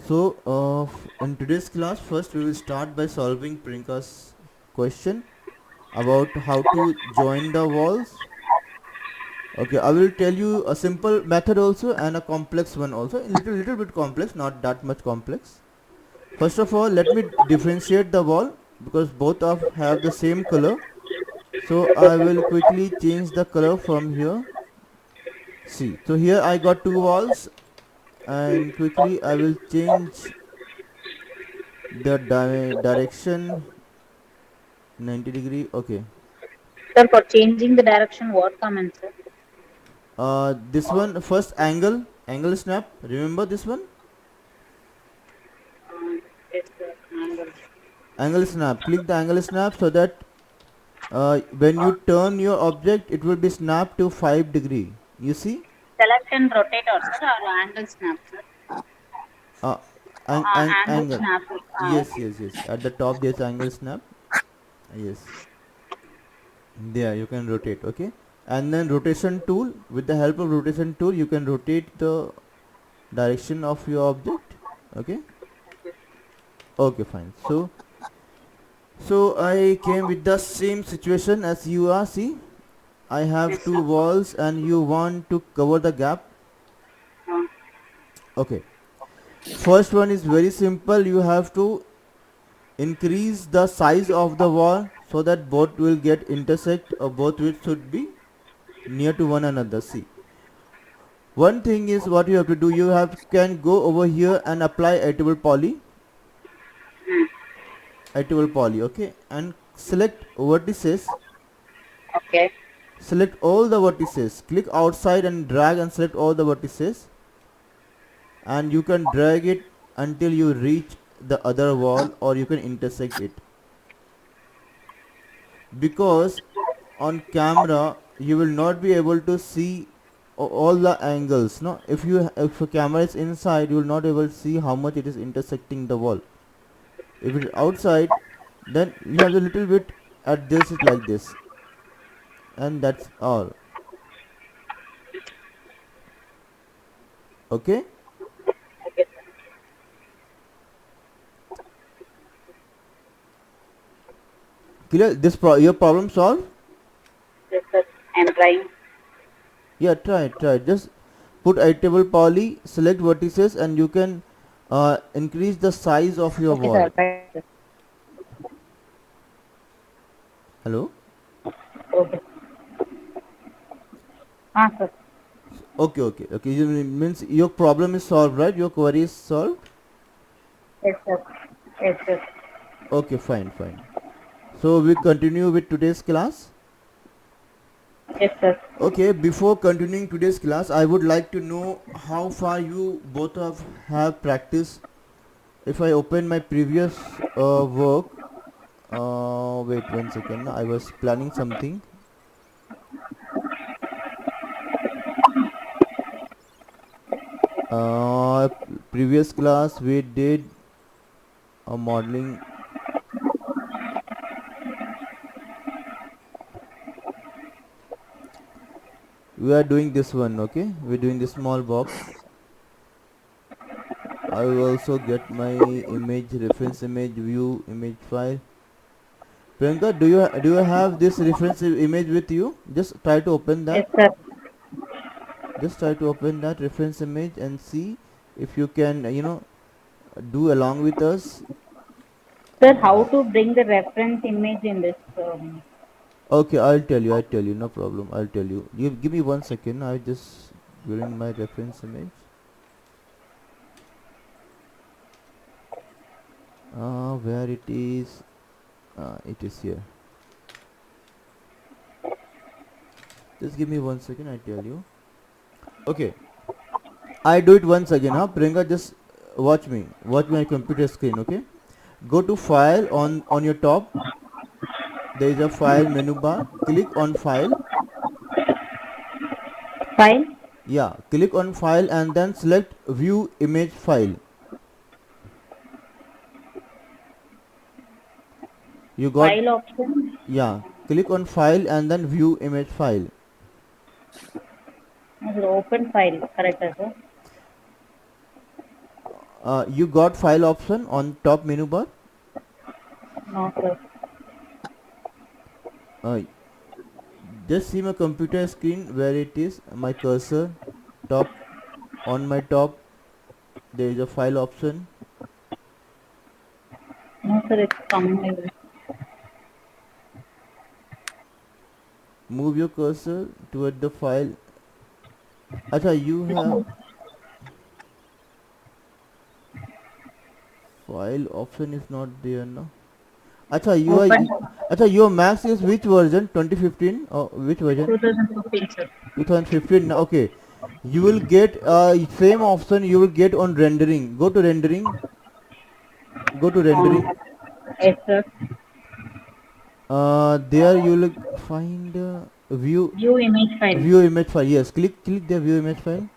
So, in today's class, first we will start by solving Priyanka's question about how to join the walls. Okay, I will tell you a simple method also and a complex one also. A little bit complex, not that much complex. First of all, let me differentiate the wall because both of have the same color. So I will quickly change the color from here. See, so here I got two walls, and quickly I will change the direction 90 degree. Okay, Sir, for changing the direction, what command, sir? this one first angle snap, remember this one, Yes, sir. Angle. angle snap. Click the angle snap so that when you turn your object it will be snapped to 5 degree, you see. Select and rotate, or sir, or angle snap, sir. uh, Angle Angle, snap. yes, Okay. yes, at the top there's angle snap. Yes, there you can rotate. Okay, and then rotation tool, with the help of rotation tool you can rotate the direction of your object. Okay, okay, fine. So I came with the same situation as you are. See, I have Yes, two sir. walls and you want to cover the gap. Uh, Okay, first one is very simple. You have to increase the size of the wall so that both will get intersect, or both will should be near to one another. See, one thing is what you have to do. You have can go over here and apply editable poly. Okay, and select vertices. okay. Select all the vertices. Click outside and drag and select all the vertices, and you can drag it until you reach the other wall, or you can intersect it, because on camera you will not be able to see all the angles. No, if a camera is inside, you will not able to see how much it is intersecting the wall. If it is outside, then you have a little bit adjust it like this, and that's all. Okay, Okay, sir. clear this your problem solved. Yes, sir. I'm trying. Yeah, try just put editable poly, select vertices, and you can increase the size of your Okay, wall. sir. Right, sir. Hello. Okay. Sir. Okay, means your problem is solved, right? Your query is solved. Yes, sir. Yes, sir. Okay, fine. So we continue with today's class. Yes, sir. Okay, before continuing today's class, I would like to know how far you both of have practiced. If I open my previous work, wait 1 second, I was planning something. uh, Previous class we did a modeling. We are doing this one. Okay, we're doing the small box. I will also get my image, reference image, view image file. Priyanka, do you have this reference image with you? Just try to open Yes, that. sir. Just try to open that reference image and see if you can, do along with us. Sir, how to bring the reference image in this? Okay, I'll tell you, no problem. I'll tell you. You give me 1 second. I just bring my reference image. Where it is? It is here. Just give me 1 second. I tell you. Okay, I do it once again. Priyanka, just watch me. Watch my computer screen. Okay. Go to file on your top. There is a file menu bar. Click on file. File? Yeah, click on file and then select view image file. You got, File option? yeah, click on file and then view image file. Open file. Correct, sir. You got file option on top menu bar. No, sir. uh, just see my computer screen where it is my cursor. Top, on my top there is a file option. No, sir. It's coming like this. Move your cursor toward the file. Acha, you have file option is not there now. Acha, you are Open Acha, your Max is which version? 2015 or which version? 2015, sir. 2015. Okay, you will get same option you will get on rendering. Go to rendering. Go to rendering. Yes, sir. There you will find view View image file. view image file. Yes, click the view image file.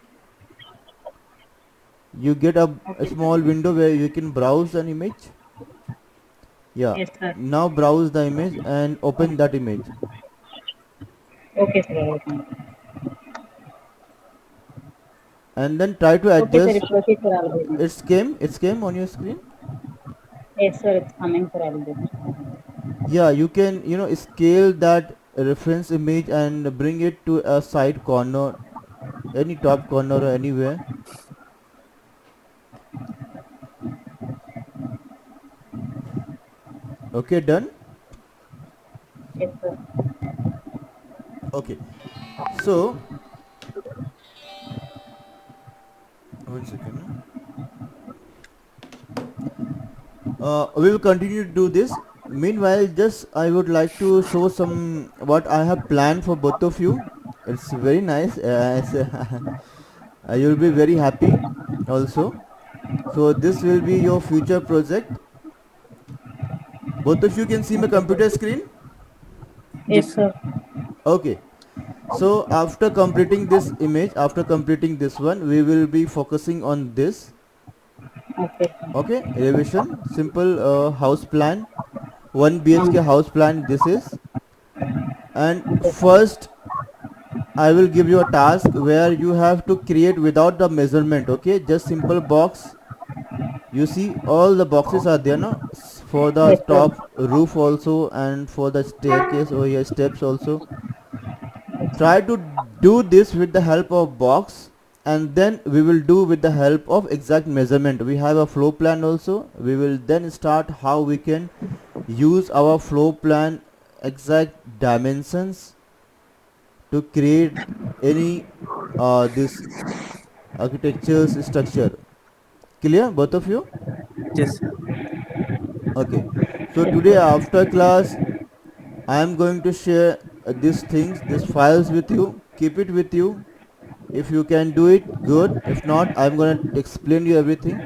You get a Okay, small sir. window where you can browse an image. Yeah, Yes, sir. now browse the image and open that image. Okay, sir. Open. And then try to Okay, sir. adjust. Proceed, sir. I'll do it. It came on your screen. Yes, sir. It's coming, sir. I'll do it. Yeah, you can scale that reference image and bring it to a side corner, any top corner or anywhere. Okay, done. Yes, sir. Okay, so 1 second. We will continue to do this. Meanwhile, just I would like to show some what I have planned for both of you. It's very nice. You'll be very happy also. So this will be your future project. Both of you can see my computer screen. Yes, Yes, sir. sir. Okay. So after completing this image, after completing this one, we will be focusing on this. Okay, sir. Okay, elevation, simple house plan, 1 BHK Um, house plan this is. And okay, sir. first I will give you a task where you have to create without the measurement. Okay, just simple box. You see all the boxes are there now for the Yes, sir. top roof also and for the staircase or your steps also. Try to do this with the help of box, and then we will do with the help of exact measurement. We have a floor plan also. We will then start how we can use our floor plan exact dimensions to create any this architecture's structure. Clear, both of you? Yes, sir. Okay. So today after class, I am going to share these things, these files with you. Keep it with you. If you can do it, good. If not, I'm gonna explain you everything.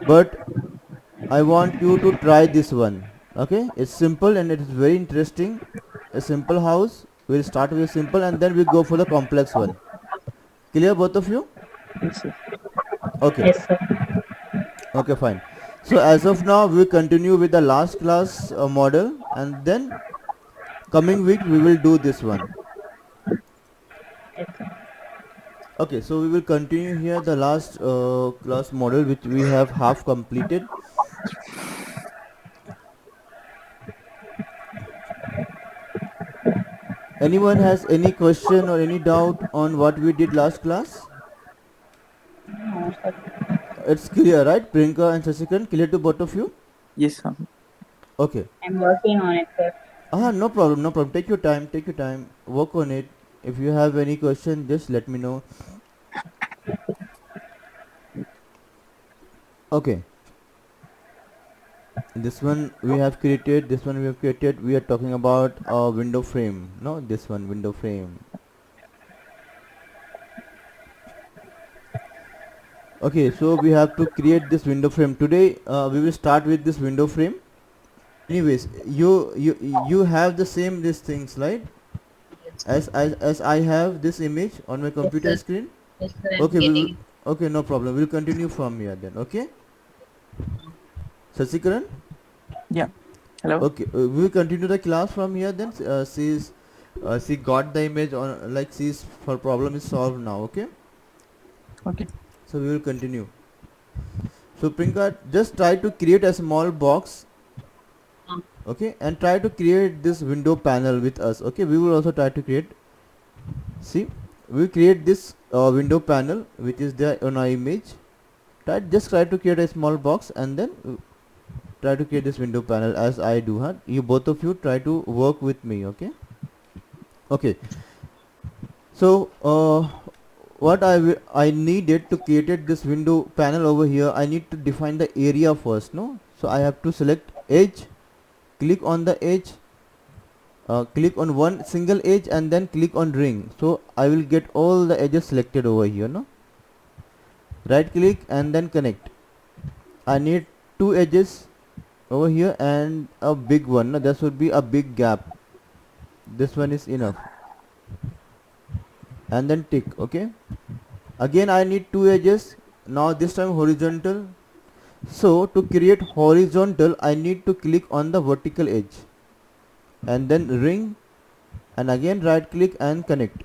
But I want you to try this one. Okay? It's simple and it is very interesting. A simple house. We'll start with simple and then we go for the complex one. Clear, both of you? Yes, sir. Okay. Yes, sir. Okay, fine. So as of now, we continue with the last class model, and then coming week we will do this one. Yes, sir. Okay, so we will continue here the last class model which we have half completed. Anyone has any question or any doubt on what we did last class? No, sir. It's clear, right? Priyanka and Sasikan, clear to both of you? Yes, sir. Okay. I'm working on it, sir. No problem, no problem. Take your time, work on it. If you have any question, just let me know. Okay. This one we have created, we are talking about a window frame. No, this one, window frame. Okay, so we have to create this window frame. Today we will start with this window frame. Anyways, you have the same these things, right? As I have this image on my Yes, computer sir. screen. Yes, sir. I'm Okay, we will. getting. Okay, no problem. We'll continue from here then. Okay, Sasikaran. Yeah. Hello. Okay, we will continue the class from here then. She got the image on, like she's her problem is solved now. Okay, Okay. so we will continue. So Prinka, just try to create a small box, Uh, okay, and try to create this window panel with us. Okay, we will also try to create. See, we create this window panel which is there on our image. Just try to create a small box and then try to create this window panel as I do. Huh? You both of you try to work with me. Okay. Okay. So what I needed to create this window panel over here, I need to define the area first, no? So I have to select edge, click on the edge, click on one single edge and then click on ring. So I will get all the edges selected over here, no? Right click and then connect. I need two edges over here and a big one, no? There should be a big gap. This one is enough. And then tick. Okay, again I need two edges, now this time horizontal. So to create horizontal I need to click on the vertical edge and then ring and again right click and connect.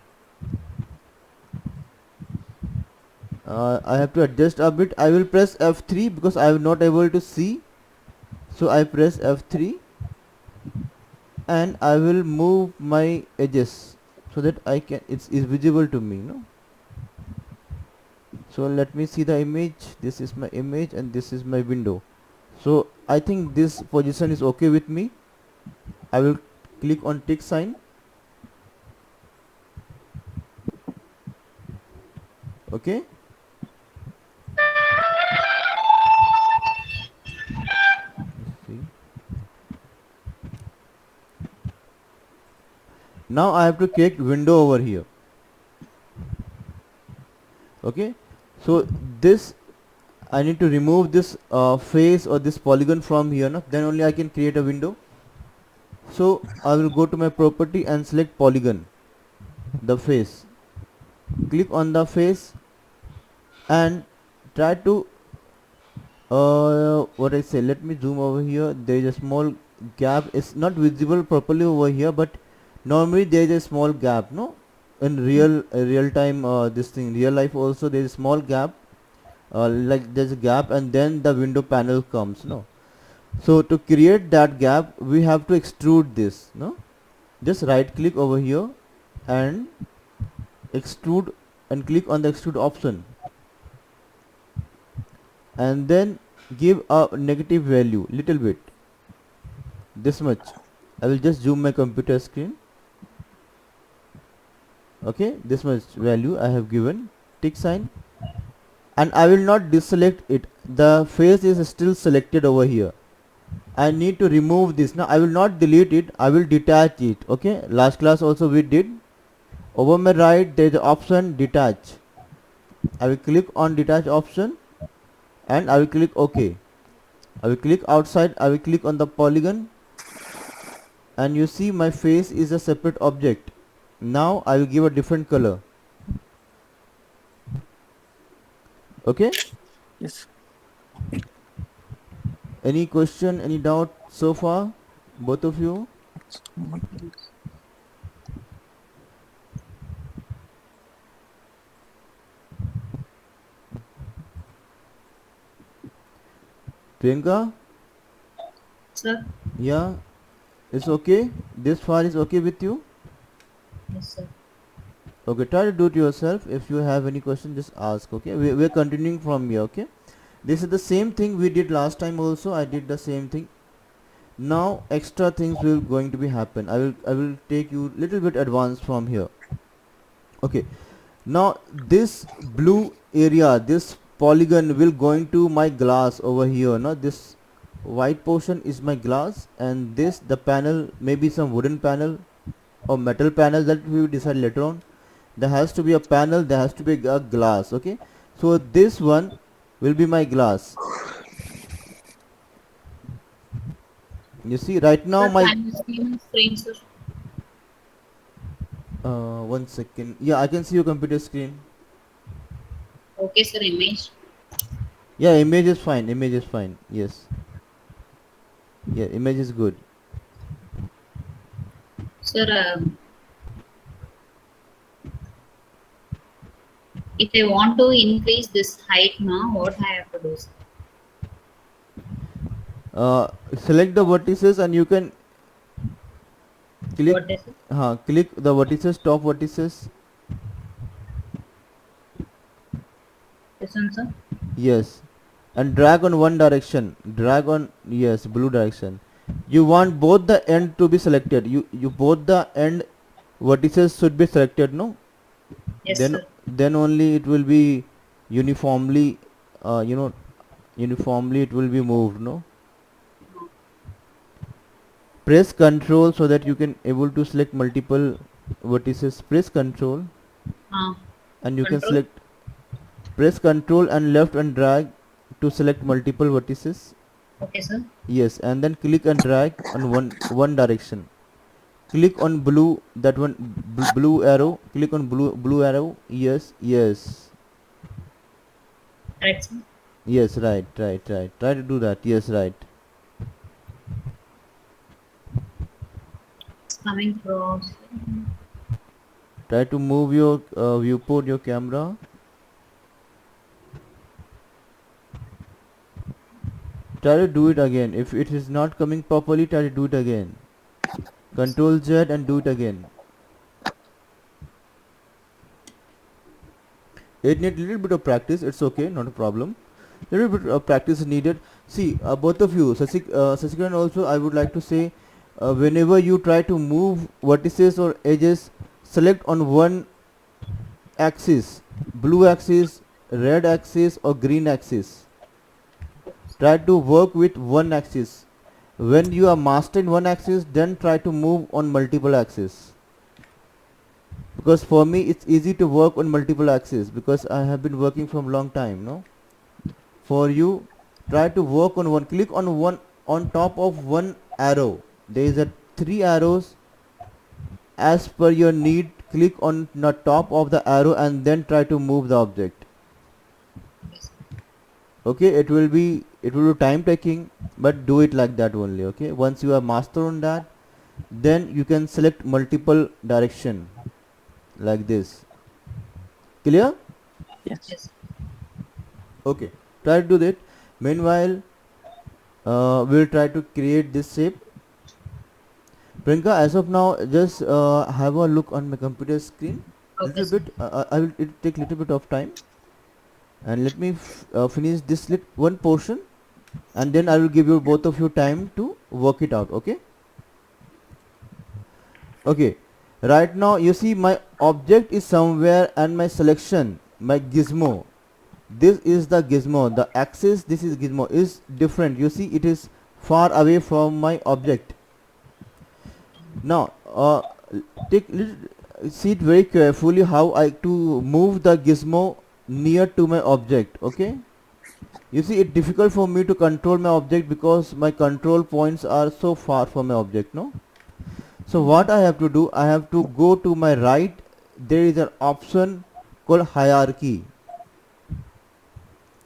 I have to adjust a bit. I will press F3 because I am not able to see, so I press F3 and I will move my edges so that I can it's visible to me, no? So let me see the image. This is my image and this is my window. So I think this position is okay with me. I will click on tick sign. Okay. Let's see. Now I have to create window over here. Okay. So this I need to remove this face or this polygon from here, no? Then only I can create a window. So I will go to my property and select polygon, the face. Click on the face and try to what I say, let me zoom over here. There is a small gap. It's not visible properly over here, but normally there is a small gap, no? In real time, this thing real life also there is a small gap, like there's a gap and then the window panel comes, no? So to create that gap we have to extrude this, no? Just right click over here and extrude and click on the extrude option and then give a negative value little bit, this much. I will just zoom my computer screen. Okay, this much value I have given, tick sign, and I will not deselect it. The face is still selected over here. I need to remove this. Now I will not delete it, I will detach it. Okay, last class also we did. Over my right there is the option detach. I will click on detach option and I will click OK. I will click outside, I will click on the polygon and you see my face is a separate object. Now I will give a different color. Okay, Yes. any question, any doubt so far, both of you? Priyanka? Sir? Yeah, it's okay. This far is okay with you? Yes, sir. Okay, try to do it yourself. If you have any question, just ask. Okay, we're continuing from here. Okay, this is the same thing we did last time also. I did the same thing. Now extra things will going to be happen. I will take you little bit advanced from here. Okay, now this blue area, this polygon will going to my glass over here. Now this white portion is my glass and this the panel, maybe some wooden panel or metal panel, that we will decide later on. There has to be a panel, there has to be a glass. Okay, so this one will be my glass. You see right now Sir, my can you see my screen, sir? one second. Yeah, I can see your computer screen. Okay, sir, image. Yeah, image is fine, image is fine. Yes, yeah, image is good. Sir, if I want to increase this height now, what I have to do, sir? select the vertices and you can click What is it? click the vertices, top vertices. This one, sir. Yes, and drag on one direction, drag on, yes, blue direction. You want both the end to be selected, you both the end vertices should be selected, no? Yes, then sir. then only it will be uniformly, you know, uniformly it will be moved, no? Press Ctrl so that you can able to select multiple vertices. Press Ctrl Uh, and you can Control. select, press Ctrl and left and drag to select multiple vertices. Okay, sir. Yes, and then click and drag on one direction. Click on blue, that one, blue arrow. Click on blue arrow. Yes, yes, Right, sir. yes, right, right, right. Try to do that. Yes, right. It's coming across. Try to move your viewport, your camera. Try to do it again. If it is not coming properly, try to do it again. Control Z and do it again. It needs little bit of practice. It's okay, not a problem. Little bit of practice is needed. See, both of you, Sasikiran also, I would like to say, whenever you try to move vertices or edges, select on one axis, blue axis, red axis or green axis. Try to work with one axis. When you are master in one axis, then try to move on multiple axes. Because for me it's easy to work on multiple axes because I have been working from long time, no? For you, try to work on one. Click on one, on top of one arrow. There is a 3 arrows. As per your need, click on the top of the arrow and then try to move the object. Okay, it will be time taking, but do it like that only. Okay, once you are master on that, then you can select multiple direction like this. Clear? Yes. Yes. Okay, try to do that. Meanwhile, we'll try to create this shape. Priyanka, as of now, just have a look on my computer screen. Okay, Little sir. bit. I will. It take little bit of time, and let me finish this one portion, and then I will give you both of you time to work it out. Okay. Okay. Right now, you see my object is somewhere, and my selection, my gizmo. This is the gizmo. The axis. This is gizmo is different. You see, it is far away from my object. Now, see it very carefully how I to move the gizmo near to my object. Okay, you see it difficult for me to control my object because my control points are so far from my object, no? So what I have to do, I have to go to my right. There is an option called hierarchy.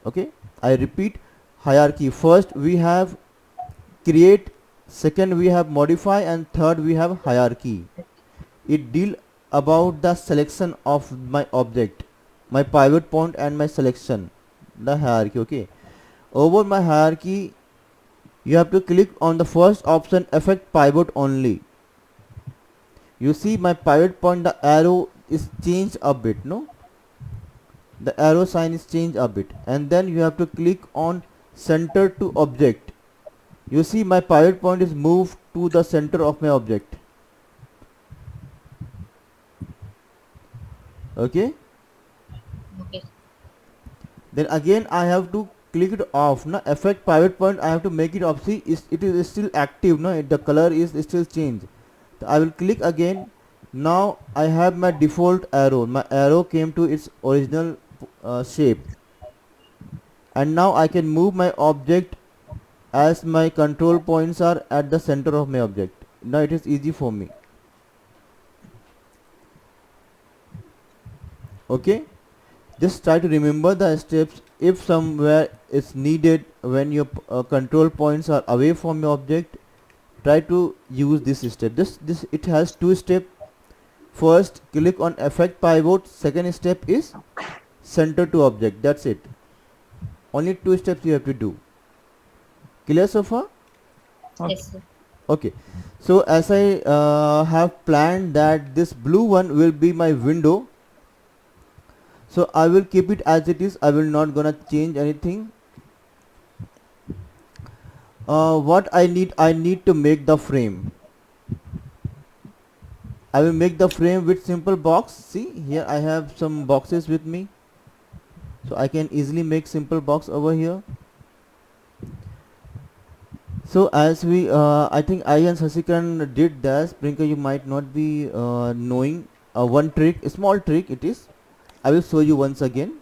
Okay, I repeat, hierarchy. First we have create, second we have modify, and third we have hierarchy. It deal about the selection of my object, my pivot point and my selection, the hierarchy. Okay, over my hierarchy you have to click on the first option, affect pivot only. You see my pivot point, the arrow is changed a bit, no? The arrow sign is changed a bit, and then you have to click on center to object. You see my pivot point is moved to the center of my object. Okay, Okay. then again I have to click it off. Now affect pivot point, I have to make it off. See, it is still active, no? The color is still changed. So I will click again. Now I have my default arrow. My arrow came to its original shape, and now I can move my object as my control points are at the center of my object. Now it is easy for me. Okay, just try to remember the steps. If somewhere is needed when your control points are away from your object, try to use this step. This it has two steps. First, click on affect pivot. Second step is center to object. That's it. Only two steps you have to do. Clear so far? Okay. Yes, sir. Okay, so as I have planned that this blue one will be my window, so I will keep it as it is. I will not gonna change anything. What I need to make the frame. I will make the frame with simple box. See here I have some boxes with me, so I can easily make simple box over here. So as we I think I and Sasikaran did this. Prinka, you might not be knowing one trick, a small trick it is. I will show you once again.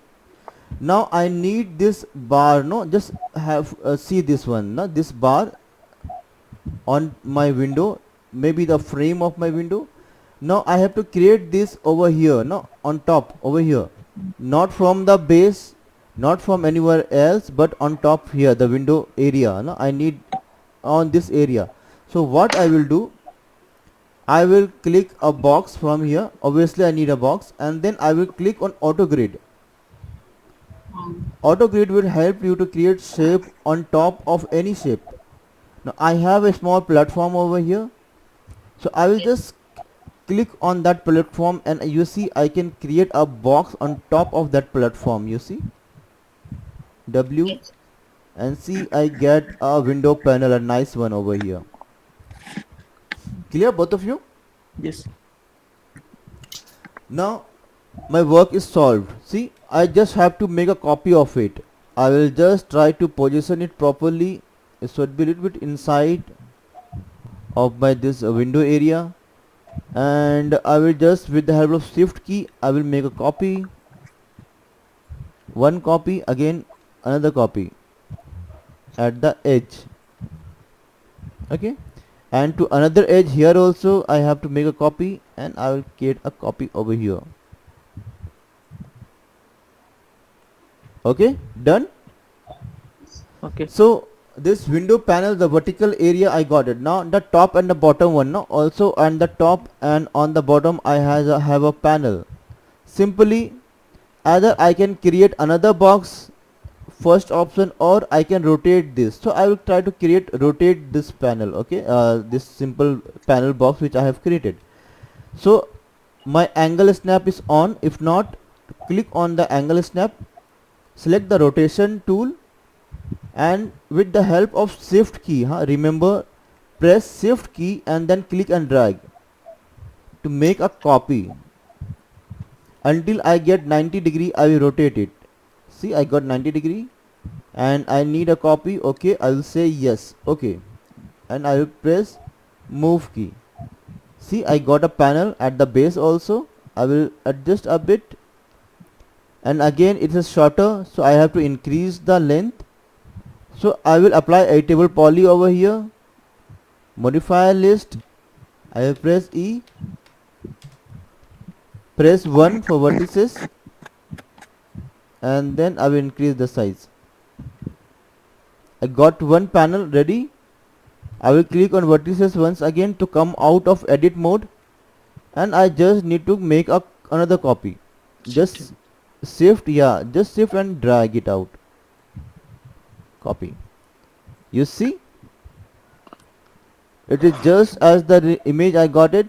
Now I need this bar, no, just have see this one, no, this bar on my window, maybe the frame of my window. Now I have to create this over here, no, on top over here, not from the base, not from anywhere else, but on top here, the window area, no, I need on this area. So what I will do, I will click a box from here, obviously I need a box, and then I will click on auto grid. Auto grid will help you to create shape on top of any shape. Now I have a small platform over here, so I will Yes. just click on that platform, and you see I can create a box on top of that platform. You see W, Yes. and see I get a window panel, a nice one over here. Clear, both of you? Yes. Now my work is solved. See, I just have to make a copy of it. I will just try to position it properly. It should be a little bit inside of my this window area, and I will just, with the help of shift key, I will make a copy, one copy, again another copy at the edge. Okay, and to another edge here also I have to make a copy, and I will create a copy over here. Okay, done. Okay. So this window panel, the vertical area, I got it. Now the top and the bottom one, no, also on the top and on the bottom I have a panel. Simply either I can create another box, first option, or I can rotate this. So I will try to rotate this panel. Okay, this simple panel box which I have created. So my angle snap is on. If not, click on the angle snap, select the rotation tool, and with the help of shift key, remember, press shift key and then click and drag to make a copy. Until I get 90 degree I will rotate it. See, I got 90 degree, and I need a copy. Okay, I will say yes. Okay, and I will press move key. See, I got a panel at the base also. I will adjust a bit, and again it is shorter, so I have to increase the length. So I will apply a table poly over here, modifier list, I will press E, press 1 for vertices, and then I will increase the size. I got one panel ready. I will click on vertices once again to come out of edit mode, and I just need to make another copy. Just shift, yeah, just shift and drag it out. Copy. You see, it is just as the image I got it.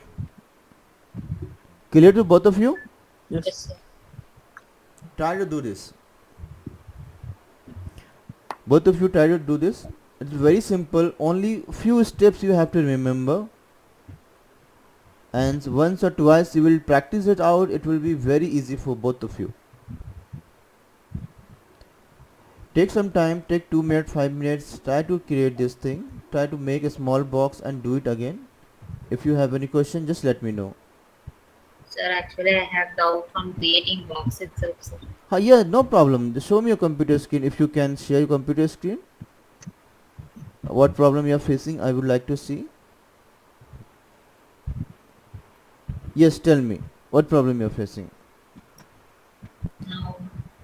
Clear to both of you? Yes. Yes, sir. Try to do this. Both of you try to do this. It's very simple. Only few steps you have to remember. And once or twice you will practice it out. It will be very easy for both of you. Take some time. Take 2 minutes, 5 minutes. Try to create this thing. Try to make a small box and do it again. If you have any question, just let me know. Sir, actually, I have doubt on creating box itself, sir. Yeah, no problem. Just show me your computer screen. If you can share your computer screen. What problem you are facing, I would like to see. Yes, tell me. What problem you are facing? Now,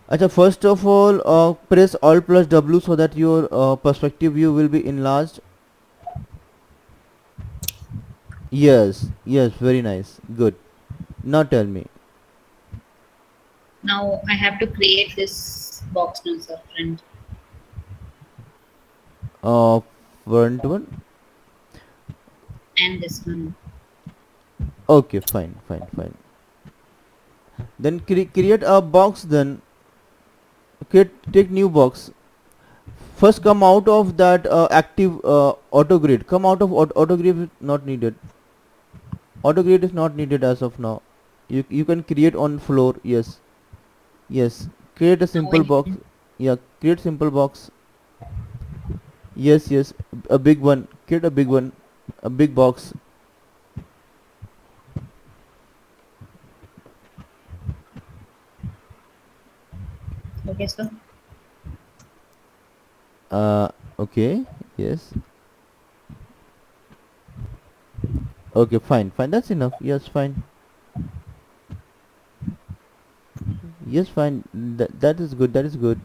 Acha, first of all, press Alt plus W so that your perspective view will be enlarged. Yes, yes, very nice. Good. Now tell me. now I have to create this box now, sir, friend. Uh, Front one. and this one. Okay, fine. Then create a box. Then take new box. First, come out of that active auto grid. Come out of auto grid. Is not needed. Auto grid is not needed as of now. You can create on floor. Yes. Create a Now simple box. Yeah. Create simple box. Yes. A big one. Create a big one. A big box. okay, sir. Okay. Yes. Okay. Fine. That's enough. Yes. Fine. Yes. Fine. That is good.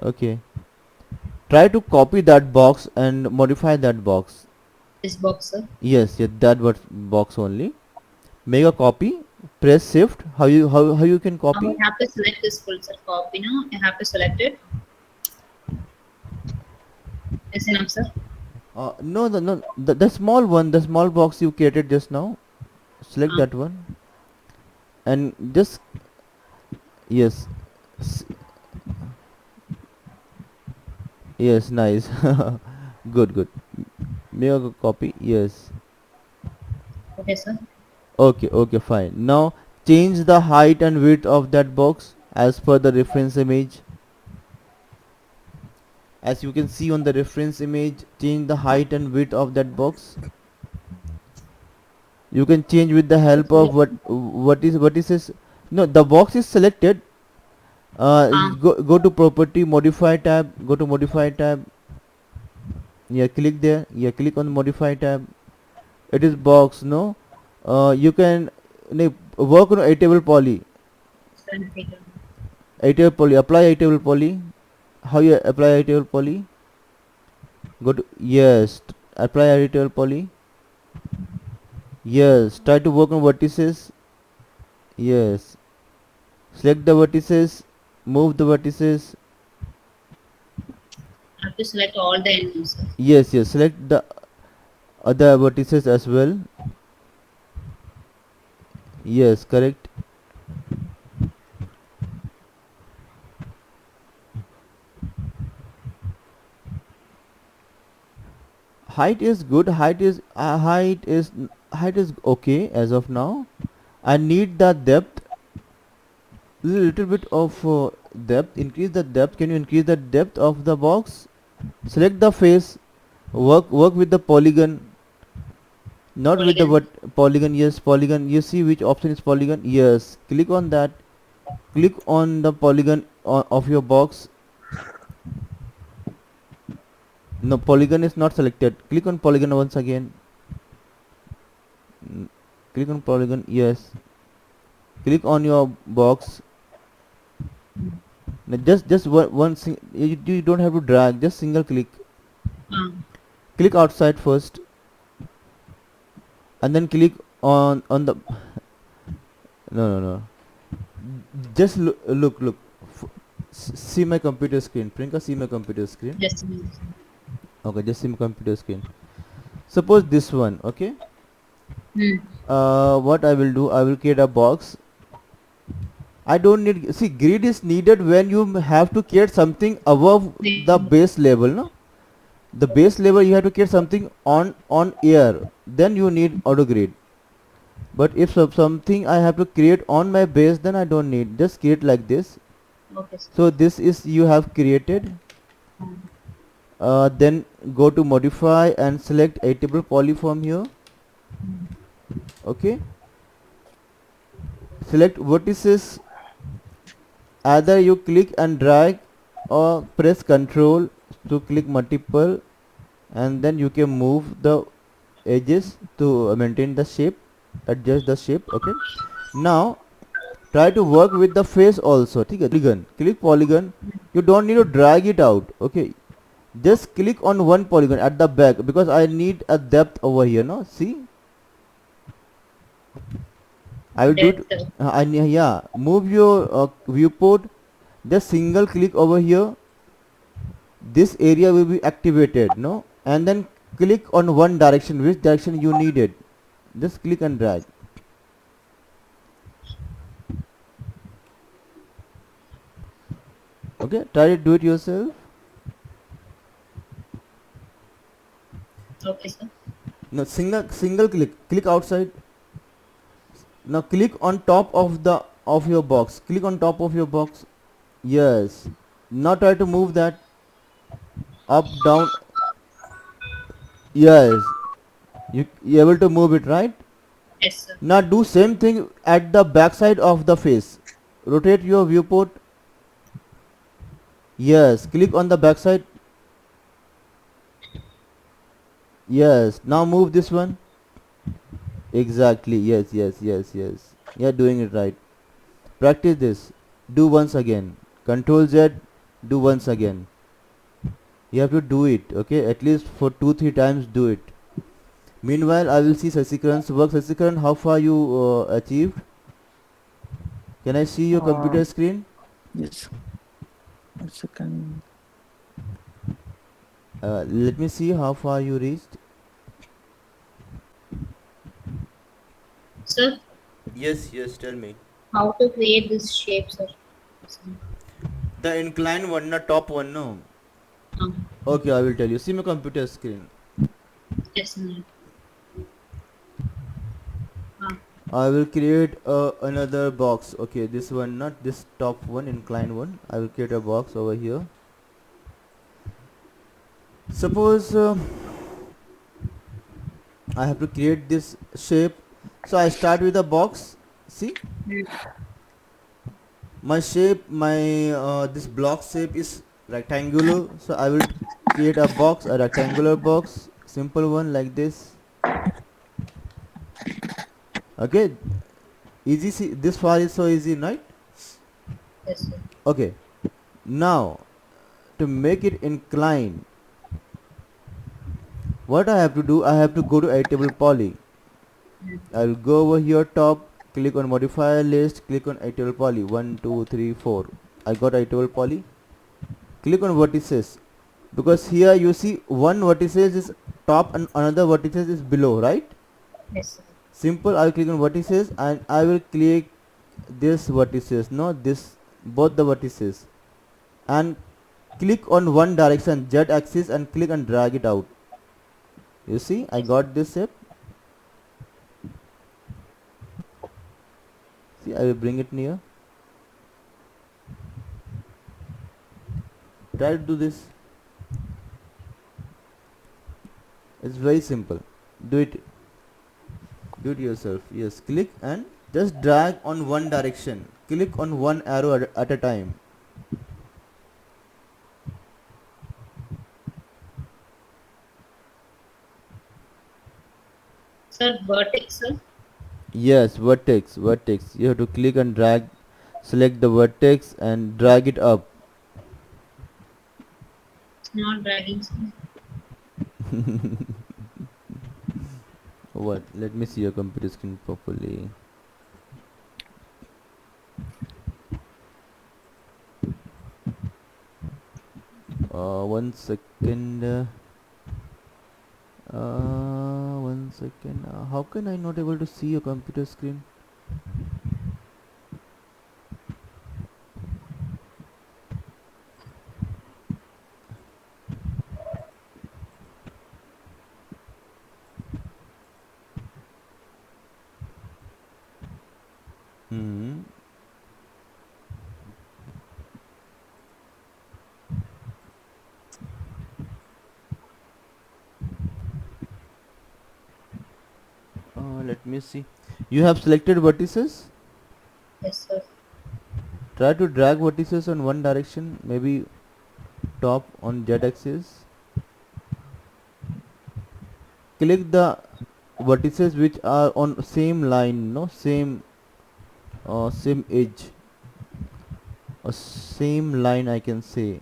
Okay. Try to copy that box and modify that box. This box, sir. Yes. That what box only. Make a copy. Press shift. How you can Now copy? we have to select this full set copy. Now you have to select it. Is enough, sir. No, the small one, the small box you created just now. Select Uh, that one and just yes, S- yes, nice, good. Make a copy. Yes. okay, sir. Okay, fine. Now change the height and width of that box as per the reference image. As you can see on the reference image, change the height and width of that box. You can change with the help of what is this. No, the box is selected. Uh, Go to property, modify tab. Go to modify tab. Yeah, click there. Yeah, click on modify tab. It is box. No, you can work on a table poly. Centimeter. A table poly. Apply a table poly. How you apply a table poly? Go to yes. Apply a table poly. Yes. Try to work on vertices. Yes. Select the vertices. Move the vertices. I have to select all the ends, sir. Yes. Select the other vertices as well. Yes, correct. Height is good. Height is okay as of now. I need the depth. Little bit of depth. Increase the depth. Can you increase the depth of the box? Select the face. Work with the polygon. Not with the Polygon. polygon. Yes, polygon. You see which option is polygon? Yes. Click on that. Click on the polygon of your box. No, polygon is not selected. Click on polygon once again. Click on polygon. Yes. Click on your box. Now just you don't have to drag. Just single click. Uh, Click outside first, and then click on the. No. Just look. See my computer screen. Prinka, see my computer screen. just a minute, sir. Okay, just see my computer screen. Suppose this one. Okay. Hmm. What I will do, I will create a box. I don't need, see, grid is needed when you have to create something above the base level, no? The base level you have to create something on air, then you need auto grid. But if something I have to create on my base, then I don't need, just create like this. Okay, sir. So this is you have created. Then go to modify and select a table poly from here. Okay. Select vertices. Either you click and drag or press Ctrl to click multiple, and then you can move the edges to maintain the shape, adjust the shape. Okay. Now try to work with the face also. Polygon. Click polygon. You don't need to drag it out. Okay. Just click on one polygon at the back because I need a depth over here. No, see. I will do it. Depth. Yeah, move your viewport. Just single click over here. This area will be activated, no? And then click on one direction, which direction you need it. Just click and drag. Okay, try to do it yourself. Okay, sir. No, single click outside. Now click on top of your box. Click on top of your box. Yes. Now try to move that up, down. Yes. You able to move it, right? Yes, sir. Now do same thing at the back side of the face. Rotate your viewport. Yes. Click on the back side. Yes. Now move this one. Exactly. Yes. You're doing it right. Practice this. Do once again. Control Z. Do once again. You have to do it. Okay. At least for 2-3 times do it. Meanwhile, I will see Sasikaran's work. Sasikaran, how far you achieved? Can I see your computer screen? Yes. 1 second. Let me see how far you reached. Sir, Yes, tell me. how to create this shape, sir? The inclined one, the top one, no? Um, Okay, I will tell you. See my computer screen. yes, sir. I will create another box. Okay, this one, not this top one, inclined one. I will create a box over here. Suppose I have to create this shape. So I start with a box. See? My shape, my this block shape is rectangular. So I will create a box, a rectangular box. Simple one like this. Okay. Easy. See, this far is so easy, right? Yes, sir. Okay. Now, to make it incline, what I have to do, I have to go to Airtable Poly. I'll go over here top, click on modifier list, click on Airtable Poly. 1, 2, 3, 4. I got Airtable Poly. Click on vertices. Because here you see one vertices is top and another vertices is below, right? Yes, sir. Simple, I'll click on vertices and I will click this vertices, no, this, both the vertices. And click on one direction, Z axis, and click and drag it out. You see, I got this shape. See, I will bring it near. Try to do this. It's very simple. Do it. Do it yourself. Yes, click and just drag on one direction. Click on one arrow at a time. Sir, vertex, sir. Yes, vertex. You have to click and drag. Select the vertex and drag it up. It's not dragging, sir. What? Let me see your computer screen properly. One second. 1 second. How can I not able to see your computer screen? Hmm. Let me see. You have selected vertices. Yes, sir. Try to drag vertices on one direction, maybe top on Z axis. Click the vertices which are on same line, no, same edge, or same line, I can say.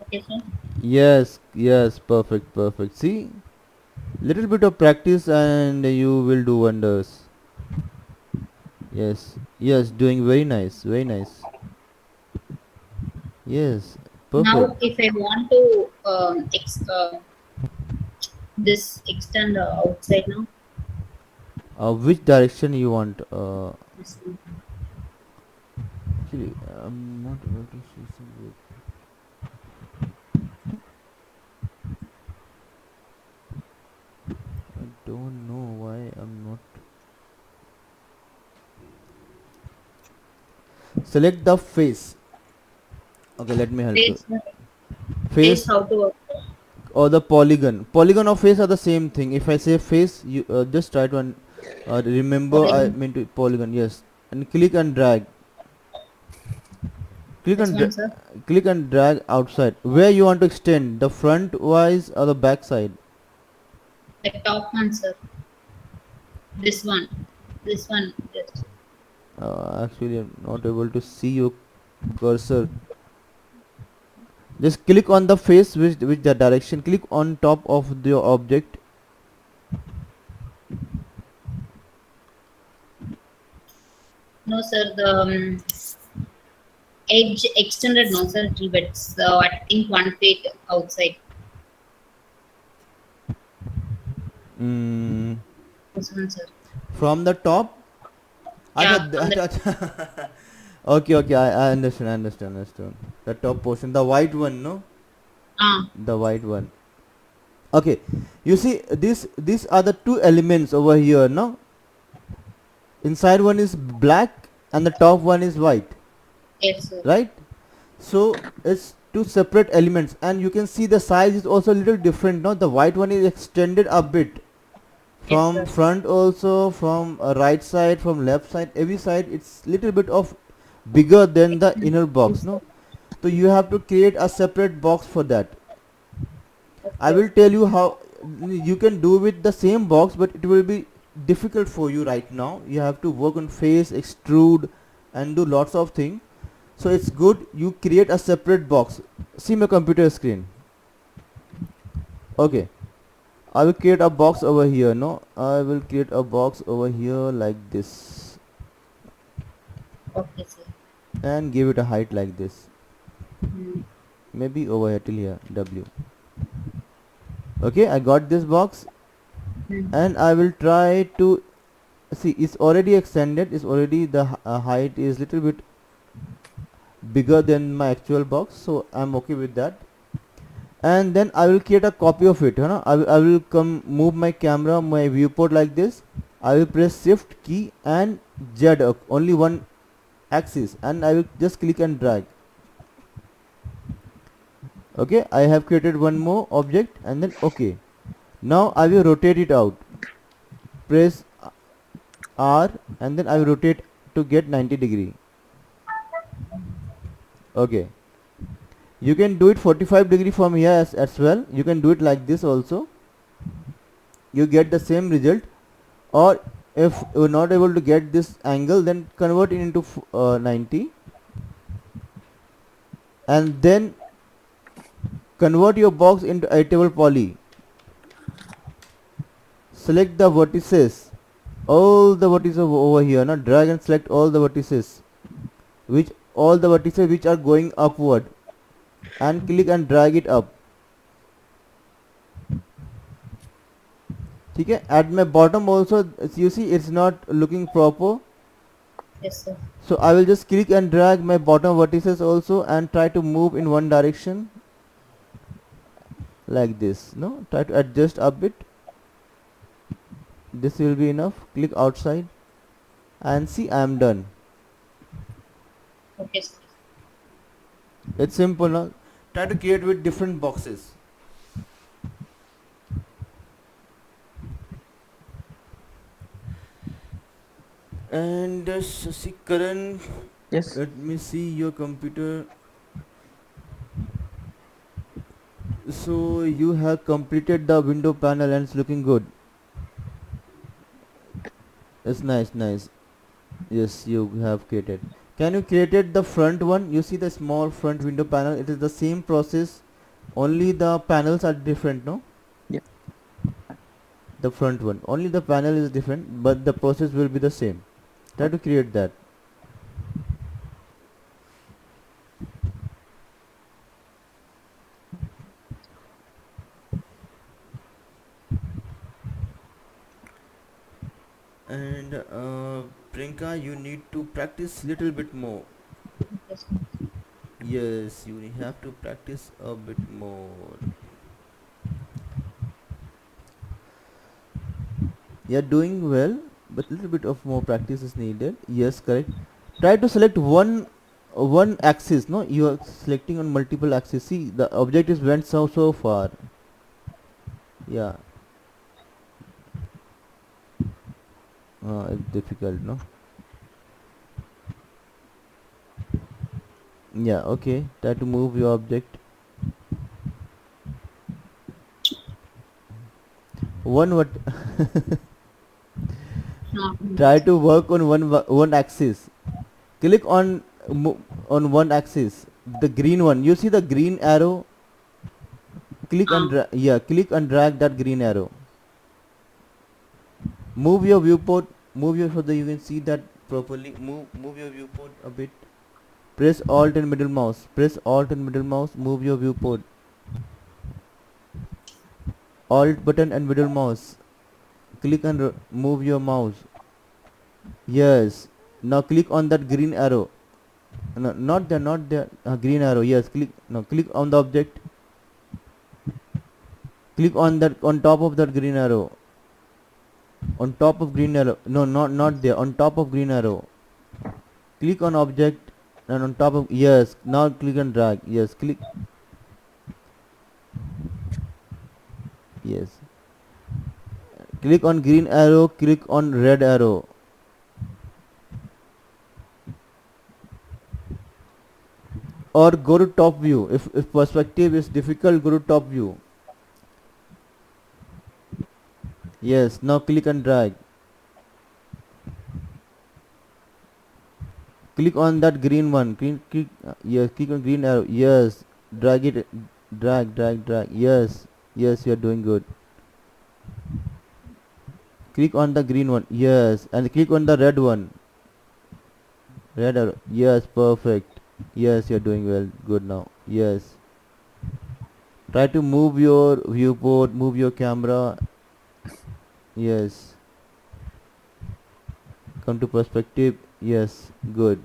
Okay, sir. Yes, yes, perfect, perfect. See, little bit of practice and you will do wonders. Yes, yes, doing very nice, very nice. Yes, perfect. Now, if I want to this extend outside now, Which direction you want? this one. Actually, I'm not able to see some. I don't know why I'm not. Select the face. Okay, let me help you. Face, face Face how to work. or the polygon. Polygon or face are the same thing. If I say face, you just try to remember. I Polygon. mean to polygon. Yes, and click and drag. Click This and one, sir. click and drag outside. Where you want to extend, the front wise or the back side? The top one, sir. This one. This one. Yes. Actually, I'm not able to see your cursor. Just click on the face which the direction. Click on top of the object. No, sir. The edge extended. No, sir. But it's, I think 1 feet outside. Mm, This one, sir. from the top. Acha, Yeah, from the okay, okay. I understand. I understand. Understand. The top portion, the white one, no, ah the white one. Okay, you see these are the two elements over here, no. Inside one is black and the top one is white, yes, sir. right? So it's two separate elements, and you can see the size is also a little different, no. The white one is extended a bit Yes, from sir. front, also from right side, from left side, every side it's little bit of bigger than the inner box, no. So you have to create a separate box for that. I Okay. will tell you how you can do with the same box, but it will be difficult for you right now. You have to work on face, extrude, and do lots of things. So it's good you create a separate box. See my computer screen. Okay, I will create a box over here. No, I will create a box over here like this, Okay, sir. and give it a height like this. Hmm. Maybe over here till here, W. Okay, I got this box, Hmm. and I will try to see. It's already extended. It's already the height is little bit bigger than my actual box, so I'm okay with that. And then I will create a copy of it, you know. I will come move my camera, my viewport like this. I will press shift key and Z, only one axis, and I will just click and drag. Okay, I have created one more object, and then okay. Now I will rotate it out. Press R, and then I will rotate to get 90 degree. Okay, you can do it 45 degree from here as well. You can do it like this also. You get the same result. Or if you're not able to get this angle, then convert it into 90, and then convert your box into editable poly. Select the vertices, all the vertices over here. Now drag and select all the vertices, which are going upward, and click and drag it up. Okay, at my bottom also, you see it's not looking proper. Yes, sir. So I will just click and drag my bottom vertices also, and try to move in one direction like this. No, try to adjust a bit. This will be enough. Click outside and see, I am done. Okay, sir. It's simple now. Try to create with different boxes. And Shashikaran, Yes. let me see your computer. So you have completed the window panel and it's looking good. It's nice, nice. Yes, you have created. Can you created the front one? You see the small front window panel. It is the same process Only the panels are different, no? Yeah. The front one. Only the panel is different, but the process will be the same. Try to create that. And Priyanka, you need to practice little bit more. Okay, sir. Yes, you have to practice a bit more. You're doing well, but little bit of more practice is needed. Yes, correct. Try to select one axis. No, you are selecting on multiple axes. See, the object is went so far. Yeah, it's difficult, no? Yeah, okay. Try to move your object. One what? Not Try to work on one axis. Click on on one axis. The green one. You see the green arrow? Click and yeah, click and drag that green arrow. Move your viewport. Move your so that you can see that properly. Move your viewport a bit. Press Alt and middle mouse. Press Alt and middle mouse. Move your viewport. Alt button and middle mouse. Click and move your mouse. Yes. Now click on that green arrow. No, not there, not there. Green arrow. Yes. Click. No, click on the object. Click on that on top of that green arrow. On top of green arrow. No, not there. On top of green arrow. Click on object and on top of yes. Now click and drag. Yes. Click. Yes. Click on green arrow. Click on red arrow. Or go to top view. If perspective is difficult, go to top view. Yes. Now click and drag. Click on that green one. Click yes. Click on green arrow. Yes. Drag it. Drag. Yes. Yes. You are doing good. Click on the green one. Yes. And click on the red one. Red arrow. Yes. Perfect. Yes. You are doing well. Good now. Yes. Try to move your viewport. Move your camera. Yes. Come to perspective. Yes. Good.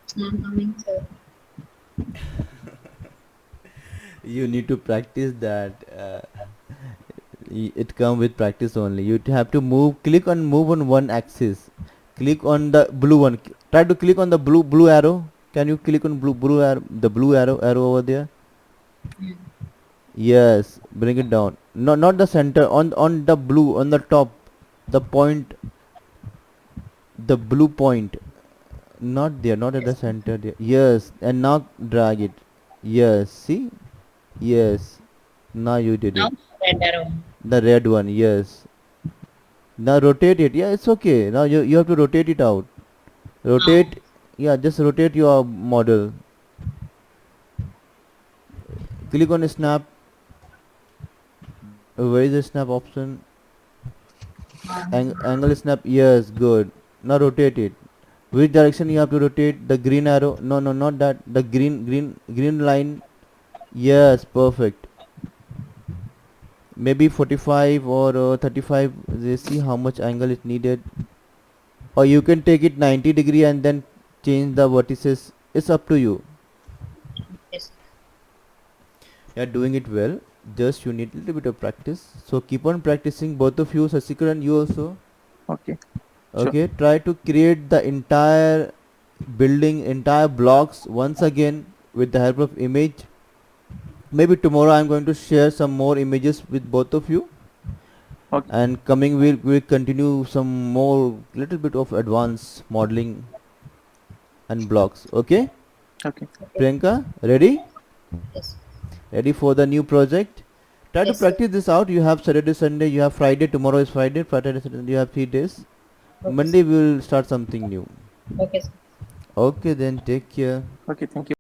it's not coming, sir. You need to practice that. It come with practice only. You have to move. Click on move on one axis. Click on the blue one. Try to click on the blue arrow. Can you click on blue arrow? The blue arrow over there. Mm. Yes. Bring it down. No, not the center. On the blue on the top. The point. The blue point. Not there. Not at the Yes, sir. center. There. Yes. And now drag it. Yes. See. Yes. Now you did Now it. red arrow. The red one, yes. Now rotate it. Yeah, it's okay. Now you have to rotate it out. Now, Rotate. Yeah, just rotate your model. Click on snap. Where is the snap option? Angle snap. Yes, good. Now rotate it. Which direction you have to rotate? The green arrow. No, not that. The green line. Yes, perfect. Maybe 45 or 35. They see how much angle is needed. Or you can take it 90 degree and then change the vertices. It's up to you. yes, You're doing it well. Just you need a little bit of practice. So keep on practicing, both of you, Sasikar and you also. Okay. Sure. Okay, try to create the entire building, entire blocks once again with the help of image. Maybe tomorrow I'm going to share some more images with both of you. Okay. And coming we'll continue some more little bit of advanced modeling and blocks. Okay. Okay. Okay. Priyanka, ready? Yes. Ready for the new project? Try to Yes, sir. practice this out. You have Saturday, Sunday, you have Friday, tomorrow is Friday, Saturday, Sunday, you have 3 days. Okay, Monday sir. we will start something new. Okay, sir. Okay then, take care. Okay. Thank you.